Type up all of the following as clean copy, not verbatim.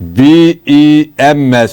BEMS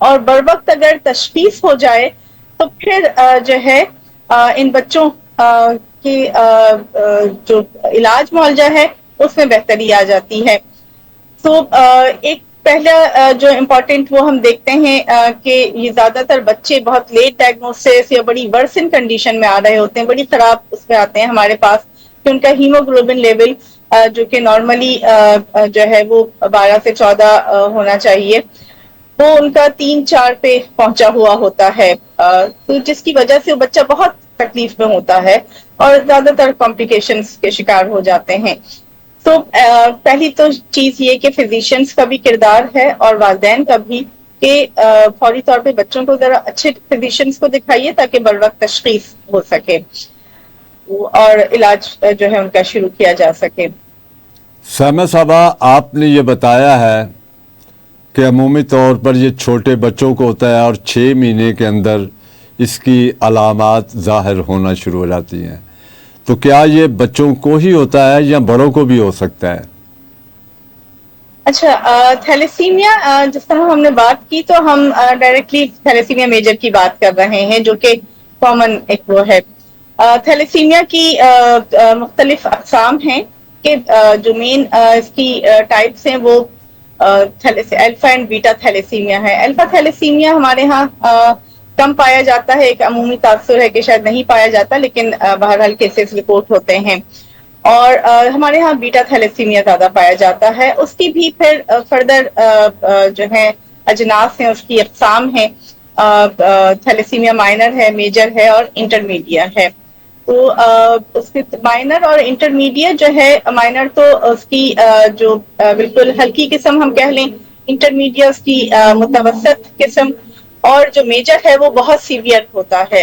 اور بروقت اگر تشخیص ہو جائے تو پھر جو ہے ان بچوں کی جو علاج معالجہ ہے اس میں بہتری آ جاتی ہے. تو ایک پہلا جو امپورٹنٹ وہ ہم دیکھتے ہیں کہ یہ زیادہ تر بچے بہت لیٹ ڈائگنوسس یا بڑی ورسن کنڈیشن میں آ رہے ہوتے ہیں, بڑی خراب اس میں آتے ہیں ہمارے پاس, کہ ان کا ہیموگلوبن لیول جو کہ نارملی جو ہے وہ 12 سے 14 ہونا چاہیے, وہ ان کا 3-4 پہ پہنچا ہوا ہوتا ہے, تو جس کی وجہ سے وہ بچہ بہت تکلیف میں ہوتا ہے اور زیادہ تر کمپلیکیشنز کے شکار ہو جاتے ہیں. تو پہلی تو چیز یہ کہ فزیشینز کا بھی کردار ہے اور والدین کا بھی, کہ فوری طور پہ بچوں کو ذرا اچھے فزیشینز کو دکھائیے تاکہ بروقت تشخیص ہو سکے اور علاج جو ہے ان کا شروع کیا جا سکے. سائمہ صاحبہ, آپ نے یہ بتایا ہے کہ عمومی طور پر یہ چھوٹے بچوں کو ہوتا ہے اور 6 مہینے کے اندر اس کی علامات ظاہر ہونا شروع ہو جاتی ہیں, تو کیا یہ بچوں کو ہی ہوتا ہے یا بڑوں کو بھی ہو سکتا ہے؟ اچھا, تھیلیسیمیا جس طرح ہم نے بات کی تو ہم ڈائریکٹلی تھیلیسیمیا میجر کی بات کر رہے ہیں جو کہ کامن ایک وہ ہے. تھیلیسیمیا کی مختلف اقسام ہیں کہ جو مین اس کی ٹائپس ہیں وہ الفا اینڈ بیٹا تھیلیسیمیا ہے. الفا تھیلیسیمیا ہمارے ہاں کم پایا جاتا ہے, ایک عمومی تاثر ہے کہ شاید نہیں پایا جاتا, لیکن بہرحال کیسز رپورٹ ہوتے ہیں. اور ہمارے ہاں بیٹا تھیلیسیمیا زیادہ پایا جاتا ہے. اس کی بھی پھر فردر جو ہے اجناس ہیں, اس کی اقسام ہیں, تھیلیسیمیا مائنر ہے, میجر ہے اور انٹرمیڈیا ہے. تو اس کی مائنر اور انٹرمیڈیٹ جو ہے, مائنر تو اس کی جو بالکل ہلکی قسم ہم کہہ لیں, انٹرمیڈیٹ کی متوسط قسم, اور جو میجر ہے وہ بہت سیویئر ہوتا ہے.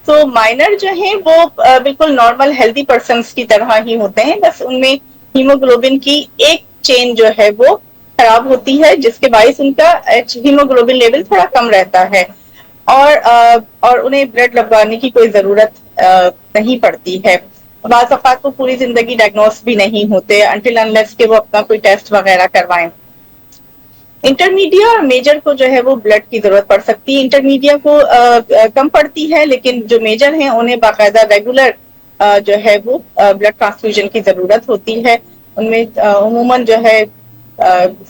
تو مائنر جو ہیں وہ بالکل نارمل ہیلدی پرسنس کی طرح ہی ہوتے ہیں, بس ان میں ہیموگلوبن کی ایک چین جو ہے وہ خراب ہوتی ہے جس کے باعث ان کا ہیموگلوبن لیول تھوڑا کم رہتا ہے, اور انہیں بلڈ لگوانے کی کوئی ضرورت نہیں پڑتی ہے. بعض اوقات کو پوری زندگی ڈائگنوس بھی نہیں ہوتے انٹل انلیس کہ وہ اپنا کوئی ٹیسٹ وغیرہ کروائیں. انٹرمیڈیا اور میجر کو جو ہے وہ بلڈ کی ضرورت پڑ سکتی ہے, انٹرمیڈیا کو کم پڑتی ہے, لیکن جو میجر ہیں انہیں باقاعدہ ریگولر جو ہے وہ بلڈ ٹرانسفیوژن کی ضرورت ہوتی ہے. ان میں عموماً جو ہے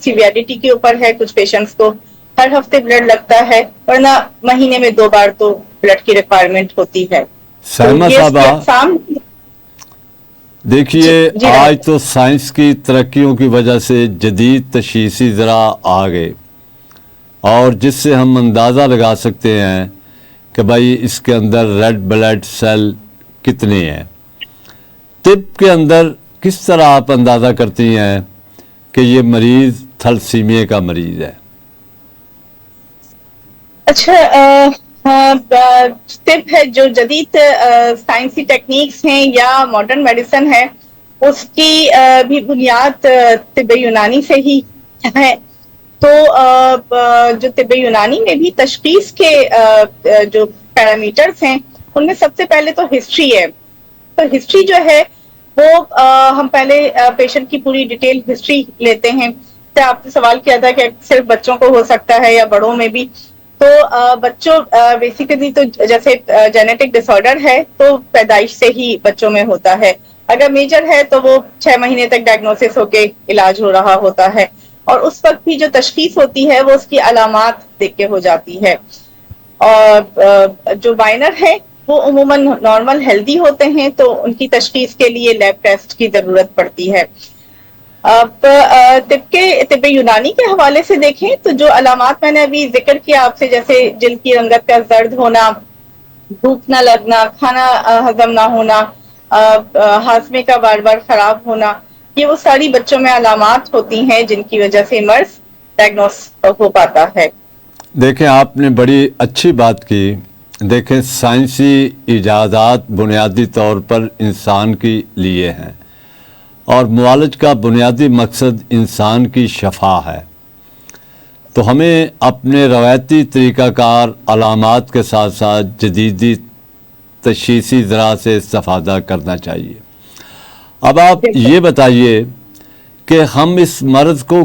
سیویرٹی کے اوپر ہے, کچھ پیشنٹس کو ہر ہفتے بلڈ لگتا ہے, ورنہ مہینے میں 2 بار تو بلڈ کی ریکوائرمنٹ ہوتی ہے. تو سائمہ یہ اس کی صاحبہ, اقسام. دیکھیے جی آج تو سائنس کی ترقیوں کی وجہ سے جدید تشخیصی ذرائع آ گئے, اور جس سے ہم اندازہ لگا سکتے ہیں کہ بھائی اس کے اندر ریڈ بلڈ سیل کتنے ہیں. طب کے اندر کس طرح آپ اندازہ کرتی ہیں کہ یہ مریض تھیلیسیمیا کا مریض ہے؟ اچھا, طب ہے جو جدید سائنسی ٹیکنیکس ہیں یا ماڈرن میڈیسن ہے, اس کی بھی بنیاد طب یونانی سے ہی ہے. تو جو طب یونانی میں بھی تشخیص کے جو پیرامیٹرز ہیں ان میں سب سے پہلے تو ہسٹری ہے. تو ہسٹری جو ہے وہ ہم پہلے پیشنٹ کی پوری ڈیٹیل ہسٹری لیتے ہیں. آپ نے سوال کیا تھا کہ صرف بچوں کو ہو سکتا ہے یا بڑوں میں بھی, تو بچوں بیسیکلی تو جیسے جینیٹک ڈس آرڈر ہے تو پیدائش سے ہی بچوں میں ہوتا ہے. اگر میجر ہے تو وہ 6 مہینے تک ڈائگنوسس ہو کے علاج ہو رہا ہوتا ہے, اور اس وقت بھی جو تشخیص ہوتی ہے وہ اس کی علامات دیکھ کے ہو جاتی ہے. اور جو مائنر ہے وہ عموماً نارمل ہیلدی ہوتے ہیں, تو ان کی تشخیص کے لیے لیب ٹیسٹ کی ضرورت پڑتی ہے. اب طب یونانی کے حوالے سے دیکھیں تو جو علامات میں نے ابھی ذکر کیا آپ سے, جیسے جلد کی رنگت کا زرد ہونا, بھوک نہ لگنا, کھانا ہضم نہ ہونا, ہاضمے کا بار بار خراب ہونا, یہ وہ ساری بچوں میں علامات ہوتی ہیں جن کی وجہ سے مرض ڈائگنوس ہو پاتا ہے. دیکھیں آپ نے بڑی اچھی بات کی. دیکھیں سائنسی ایجادات بنیادی طور پر انسان کے لیے ہیں, اور معالج کا بنیادی مقصد انسان کی شفا ہے. تو ہمیں اپنے روایتی طریقہ کار علامات کے ساتھ ساتھ جدیدی تشخیصی ذرائع سے استفادہ کرنا چاہیے. اب آپ یہ بتائیے کہ ہم اس مرض کو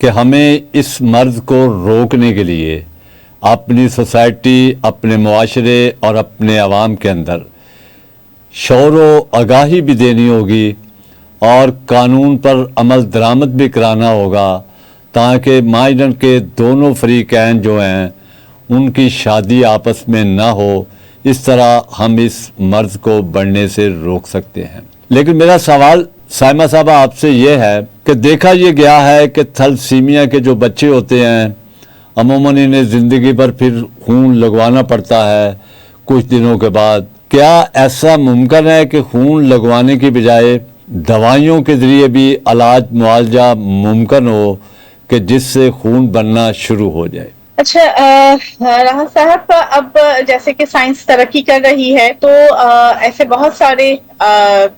کہ ہمیں اس مرض کو روکنے کے لیے اپنی سوسائٹی، اپنے معاشرے اور اپنے عوام کے اندر شعور و آگاہی بھی دینی ہوگی اور قانون پر عمل درآمد بھی کرانا ہوگا تاکہ مائنر کے دونوں فریقین جو ہیں ان کی شادی آپس میں نہ ہو. اس طرح ہم اس مرض کو بڑھنے سے روک سکتے ہیں. لیکن میرا سوال سائمہ صاحبہ آپ سے یہ ہے کہ دیکھا یہ گیا ہے کہ تھیلیسیمیا کے جو بچے ہوتے ہیں عموماً انہیں زندگی بھر پھر خون لگوانا پڑتا ہے کچھ دنوں کے بعد. کیا ایسا ممکن ہے کہ خون لگوانے کی بجائے دوائیوں کے ذریعے بھی علاج معالجہ ممکن ہو کہ جس سے خون بننا شروع ہو جائے؟ اچھا راحت صاحب، اب جیسے کہ سائنس ترقی کر رہی ہے تو ایسے بہت سارے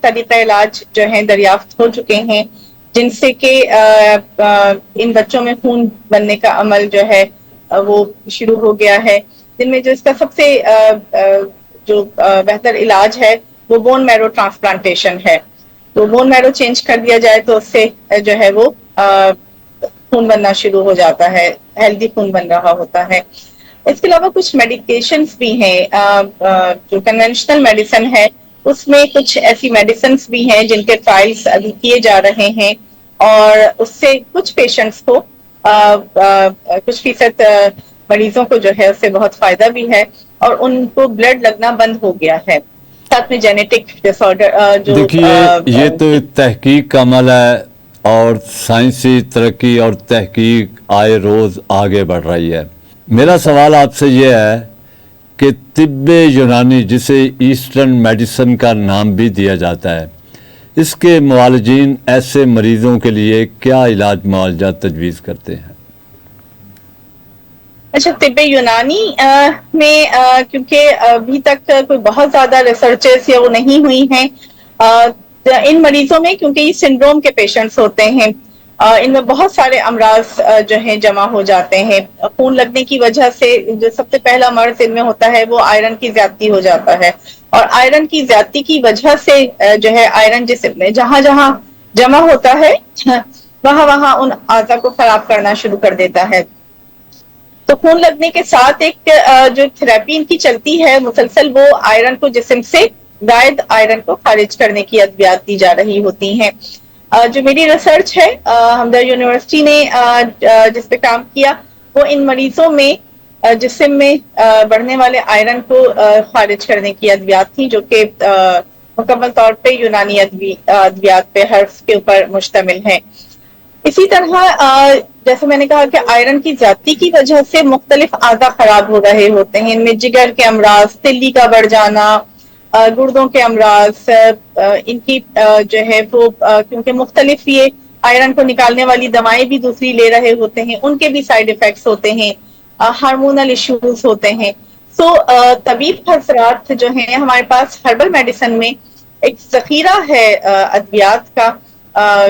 طریقہ علاج جو ہیں دریافت ہو چکے ہیں جن سے کہ ان بچوں میں خون بننے کا عمل جو ہے وہ شروع ہو گیا ہے، جن میں جو اس کا سب سے جو بہتر علاج ہے وہ بون میرو ٹرانسپلانٹیشن ہے. تو بون میرو چینج کر دیا جائے تو اس سے جو ہے وہ خون بننا شروع ہو جاتا ہے، ہیلدی خون بن رہا ہوتا ہے. اس کے علاوہ کچھ میڈیکیشنز بھی ہیں، جو کنونشنل میڈیسن ہے اس میں کچھ ایسی میڈیسنز بھی ہیں جن کے ٹرائلز ابھی کیے جا رہے ہیں اور اس سے کچھ پیشنٹس کو کچھ فیصد مریضوں کو جو ہے اس سے بہت فائدہ بھی ہے اور ان کو بلڈ لگنا بند ہو گیا ہے. ساتھ میں جینیٹک ڈس آرڈر جو دیکھیے یہ تو تحقیق کا عمل ہے اور سائنسی ترقی اور تحقیق آئے روز آگے بڑھ رہی ہے. میرا سوال آپ سے یہ ہے کہ طب یونانی جسے ایسٹرن میڈیسن کا نام بھی دیا جاتا ہے، اس کے معالجین ایسے مریضوں کے لیے کیا علاج معالجہ تجویز کرتے ہیں؟ اچھا، طب یونانی میں کیونکہ ابھی تک کوئی بہت زیادہ ریسرچز یا وہ نہیں ہوئی ہیں ان مریضوں میں، کیونکہ یہ سنڈروم کے پیشنٹس ہوتے ہیں، ان میں بہت سارے امراض جو ہیں جمع ہو جاتے ہیں. خون لگنے کی وجہ سے جو سب سے پہلا مرض ان میں ہوتا ہے وہ آئرن کی زیادتی ہو جاتا ہے اور آئرن کی زیادتی کی وجہ سے جو ہے آئرن جسم میں جہاں جہاں جمع ہوتا ہے وہاں وہاں ان اعضاء کو خراب کرنا شروع کر دیتا ہے. تو خون لگنے کے ساتھ ایک جو تھراپی ان کی چلتی ہے مسلسل، وہ آئرن کو جسم سے زائد آئرن کو خارج کرنے کی ادویات دی جا رہی ہوتی ہیں. جو میری ریسرچ ہے ہمدرد یونیورسٹی نے جس پہ کام کیا وہ ان مریضوں میں جسم میں بڑھنے والے آئرن کو خارج کرنے کی ادویات تھی جو کہ مکمل طور پہ یونانی ادویات پہ حرف کے اوپر مشتمل ہیں. اسی طرح جیسے میں نے کہا کہ آئرن کی زیادتی کی وجہ سے مختلف اعضاء خراب ہو رہے ہوتے ہیں، ان میں جگر کے امراض، تلی کا بڑھ جانا، گردوں کے امراض، ان کی جو ہے وہ کیونکہ مختلف یہ آئرن کو نکالنے والی دوائیں بھی دوسری لے رہے ہوتے ہیں، ان کے بھی سائیڈ ایفیکٹس ہوتے ہیں، ہارمونل ایشوز ہوتے ہیں. سو طبیب حضرات جو ہیں ہمارے پاس ہربل میڈیسن میں ایک ذخیرہ ہے ادویات کا،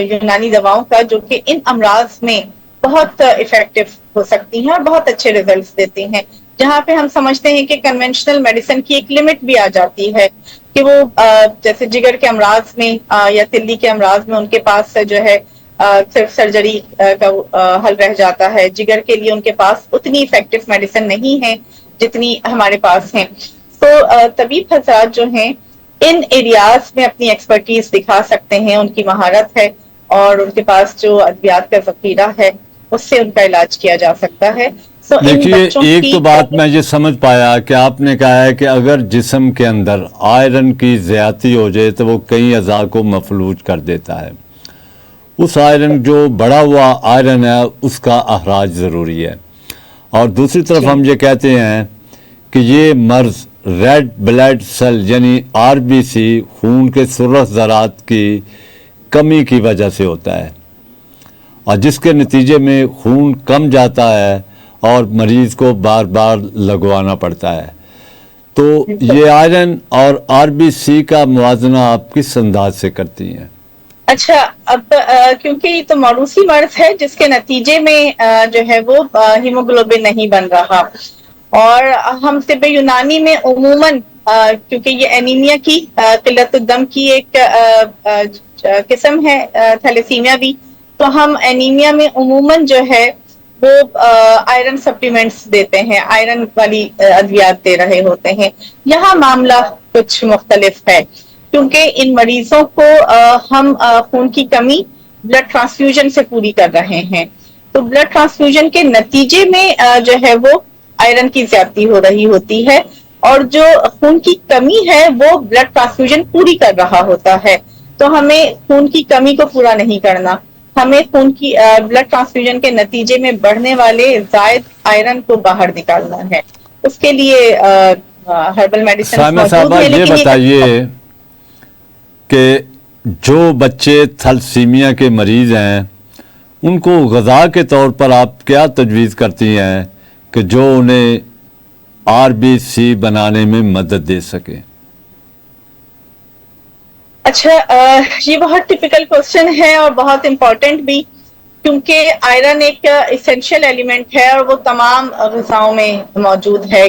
یونانی دواؤں کا، جو کہ ان امراض میں بہت افیکٹو ہو سکتی ہیں اور بہت اچھے ریزلٹس دیتی ہیں. جہاں پہ ہم سمجھتے ہیں کہ کنونشنل میڈیسن کی ایک لمٹ بھی آ جاتی ہے کہ وہ جیسے جگر کے امراض میں یا تلی کے امراض میں ان کے پاس جو ہے صرف سرجری کا حل رہ جاتا ہے، جگر کے لیے ان کے پاس اتنی افیکٹو میڈیسن نہیں ہے جتنی ہمارے پاس ہیں. تو طبیب حضرات جو ہیں ان ایریاز میں اپنی ایکسپرٹیز دکھا سکتے ہیں، ان کی مہارت ہے اور ان کے پاس جو ادویات کا ذخیرہ ہے اس سے ان کا علاج کیا جا سکتا ہے. دیکھیے ایک تو بات میں یہ سمجھ پایا کہ آپ نے کہا ہے کہ اگر جسم کے اندر آئرن کی زیادتی ہو جائے تو وہ کئی اعضاء کو مفلوج کر دیتا ہے. اس آئرن جو بڑا ہوا آئرن ہے اس کا اخراج ضروری ہے. اور دوسری طرف ہم یہ کہتے ہیں کہ یہ مرض ریڈ بلڈ سیل یعنی RBC خون کے سرخ ذرات کی کمی کی وجہ سے ہوتا ہے اور جس کے نتیجے میں خون کم جاتا ہے اور مریض کو بار بار لگوانا پڑتا ہے. تو یہ آئرن اور RBC کا موازنہ آپ کس انداز سے کرتی ہیں؟ اچھا، اب کیونکہ یہ تو موروثی مرض ہے جس کے نتیجے میں جو ہے وہ ہیموگلوبن نہیں بن رہا اور ہم طب یونانی میں عموماً کیونکہ یہ اینیمیا کی قلت الدم کی ایک قسم ہے، تھیلیسیمیا بھی، تو ہم اینیمیا میں عموماً جو ہے وہ آئرن سپلیمنٹس دیتے ہیں، آئرن والی ادویات دے رہے ہوتے ہیں. یہاں معاملہ کچھ مختلف ہے کیونکہ ان مریضوں کو ہم خون کی کمی بلڈ ٹرانسفیوژن سے پوری کر رہے ہیں. تو بلڈ ٹرانسفیوژن کے نتیجے میں جو ہے وہ آئرن کی زیادتی ہو رہی ہوتی ہے، اور جو خون کی کمی ہے وہ بلڈ ٹرانسفیوژن پوری کر رہا ہوتا ہے. تو ہمیں خون کی کمی کو پورا نہیں کرنا، ہمیں خون کی بلڈ ٹرانسفیوژن کے نتیجے میں بڑھنے والے زائد آئرن کو باہر نکالنا ہے. اس کے لیے ہربل میڈیسن سائمہ موجود صاحبہ ہیں، یہ لیکن بتائیے کہ جو بچے تھلسیمیا کے مریض ہیں ان کو غذا کے طور پر آپ کیا تجویز کرتی ہیں کہ جو انہیں RBC بنانے میں مدد دے سکے؟ اچھا، یہ بہت ٹپیکل کوشچن ہے اور بہت امپورٹنٹ بھی، کیونکہ آئرن ایک ایسینشیل ایلیمنٹ ہے اور وہ تمام غذاؤں میں موجود ہے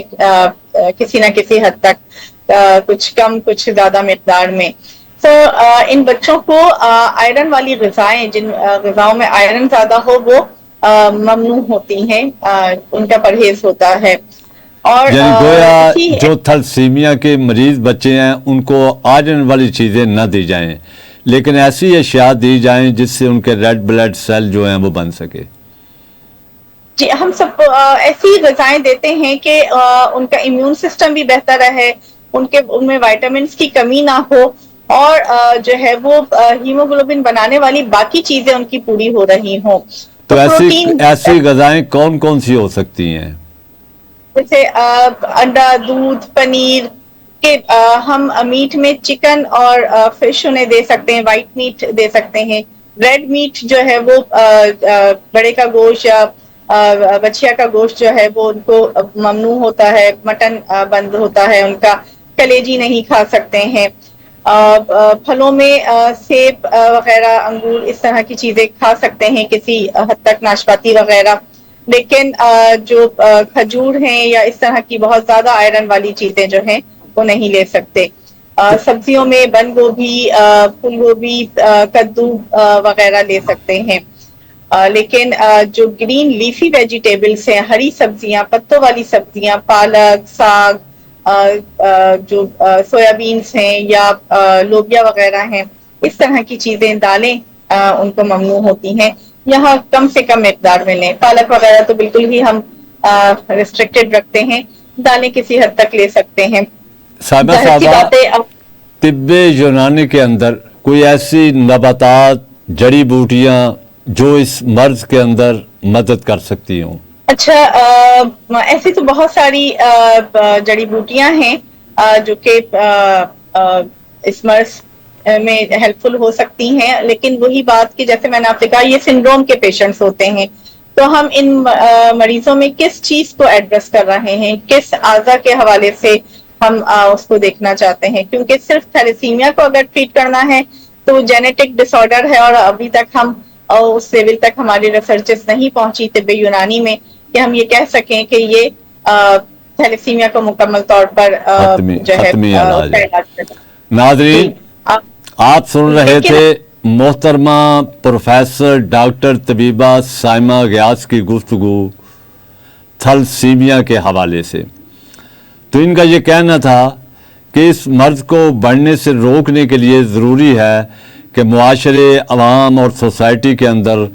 کسی نہ کسی حد تک، کچھ کم کچھ زیادہ مقدار میں. تو ان بچوں کو آئرن والی غذائیں، جن غذاؤں میں آئرن زیادہ ہو وہ ممنوع ہوتی ہیں، ان کا پرہیز ہوتا ہے. اور یعنی گویا اسی جو تھلسیمیا کے مریض بچے ہیں ان کو آئرن والی چیزیں نہ دی جائیں، لیکن ایسی اشیاء دی جائیں جس سے ان کے ریڈ بلڈ سیل جو ہیں وہ بن سکے. جی، ہم سب کو ایسی غذائیں دیتے ہیں کہ ان کا امیون سسٹم بھی بہتر رہے، ان میں وائٹامنس کی کمی نہ ہو، اور جو ہے وہ ہیموگلوبن بنانے والی باقی چیزیں ان کی پوری ہو رہی ہوں. تو پروٹین ایسی غذائیں کون کون سی ہو سکتی ہیں؟ جیسے انڈا، دودھ، پنیر کے ہم میٹ میں چکن اور فش انہیں دے سکتے ہیں، وائٹ میٹ دے سکتے ہیں. ریڈ میٹ جو ہے وہ بڑے کا گوشت یا بچیا کا گوشت جو ہے وہ ان کو ممنوع ہوتا ہے، مٹن بند ہوتا ہے ان کا، کلیجی نہیں کھا سکتے ہیں. پھلوں میں سیب وغیرہ، انگور، اس طرح کی چیزیں کھا سکتے ہیں کسی حد تک، ناشپاتی وغیرہ. لیکن جو کھجور ہیں یا اس طرح کی بہت زیادہ آئرن والی چیزیں جو ہیں وہ نہیں لے سکتے. سبزیوں میں بند گوبھی، پھول گوبھی، کدو وغیرہ لے سکتے ہیں. لیکن جو گرین لیفی ویجیٹیبلس ہیں، ہری سبزیاں، پتوں والی سبزیاں، پالک، ساگ، جو سویابینس ہیں یا لوبیا وغیرہ ہیں، اس طرح کی چیزیں، دالیں ان کو ممنوع ہوتی ہیں. یہاں کم سے کم مقدار میں لیں. پالک وغیرہ تو بالکل ہی ہم ریسٹرکٹیڈ رکھتے ہیں، دالیں کسی حد تک لے سکتے ہیں. سائمہ ظاہر سی صاحبہ، بات ہے طب یونانی کے اندر کوئی ایسی نباتات، جڑی بوٹیاں جو اس مرض کے اندر مدد کر سکتی ہوں؟ اچھا، ایسی تو بہت ساری جڑی بوٹیاں ہیں جو کہ اس مرض میں ہیلپ فل ہو سکتی ہیں، لیکن وہی بات کہ جیسے میں نے آپ سے کہا یہ سنڈروم کے پیشنٹس ہوتے ہیں، تو ہم ان مریضوں میں کس چیز کو ایڈریس کر رہے ہیں، کس اعضاء کے حوالے سے ہم اس کو دیکھنا چاہتے ہیں. کیونکہ صرف تھیلیسیمیا کو اگر ٹریٹ کرنا ہے تو جینیٹک ڈس آرڈر ہے، اور ابھی تک ہم اس لیول تک ہماری ریسرچز نہیں پہنچی طب یونانی میں کہ ہم یہ کہہ سکیں کہ یہ تھیلیسیمیا کو مکمل طور پر جو ہے حتمی علاج ہے. جی. ناظرین، آپ سن رہے لیکن تھے محترمہ پروفیسر ڈاکٹر طبیبہ سائمہ غیاث کی گفتگو تھلسیمیا کے حوالے سے. تو ان کا یہ کہنا تھا کہ اس مرض کو بڑھنے سے روکنے کے لیے ضروری ہے کہ معاشرے، عوام اور سوسائٹی کے اندر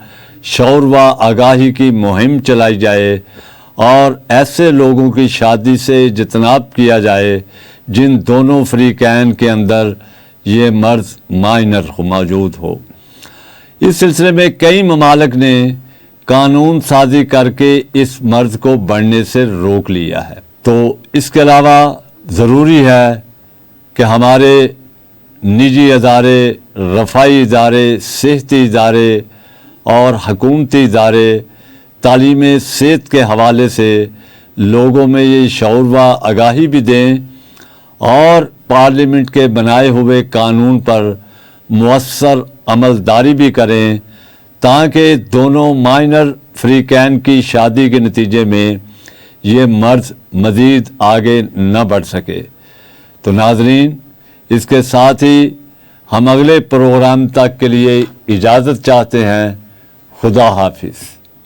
شعور و آگاہی کی مہم چلائی جائے اور ایسے لوگوں کی شادی سے اجتناب کیا جائے جن دونوں فریقین کے اندر یہ مرض مائنر موجود ہو. اس سلسلے میں کئی ممالک نے قانون سازی کر کے اس مرض کو بڑھنے سے روک لیا ہے. تو اس کے علاوہ ضروری ہے کہ ہمارے نجی ادارے، رفائی ادارے، صحتی ادارے اور حکومتی ادارے تعلیم صحت کے حوالے سے لوگوں میں یہ شعور و آگاہی بھی دیں اور پارلیمنٹ کے بنائے ہوئے قانون پر مؤثر عملداری بھی کریں تاکہ دونوں مائنر فریقین کی شادی کے نتیجے میں یہ مرض مزید آگے نہ بڑھ سکے. تو ناظرین، اس کے ساتھ ہی ہم اگلے پروگرام تک کے لیے اجازت چاہتے ہیں. خدا حافظ.